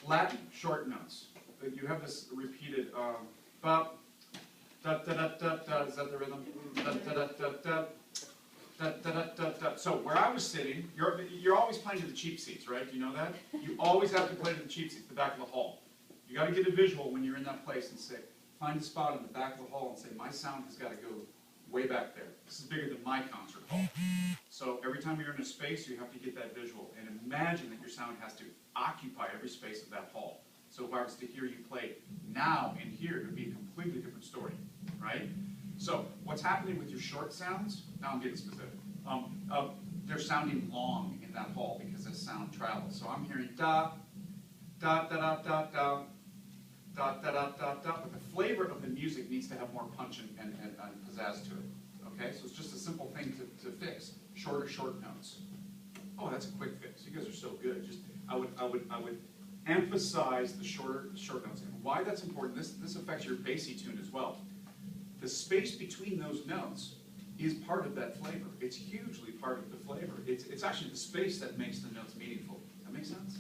Latin, short notes. You have this repeated, ba, da da da da da, is that the rhythm? Da da da da da. Da, da, da, da, da. So where I was sitting, you're always playing to the cheap seats, right? Do you know that? You always have to play to the cheap seats, the back of the hall. You got to get a visual when you're in that place and say, find a spot in the back of the hall and say, my sound has got to go way back there. This is bigger than my concert hall. So every time you're in a space, you have to get that visual and imagine that your sound has to occupy every space of that hall. So if I was to hear you play now and here, it would be a completely different story, right? So what's happening with your short sounds, now I'm getting specific, they're sounding long in that hall because the sound travels. So I'm hearing da, da, da, da, da, da, da, da, da, da, da, but the flavor of the music needs to have more punch and pizzazz to it, okay? So it's just a simple thing to fix, shorter short notes. Oh, that's a quick fix. You guys are so good. Just I would emphasize the short notes. And why that's important, this affects your bassy tune as well. The space between those notes is part of that flavor. It's hugely part of the flavor. It's actually the space that makes the notes meaningful. That make sense?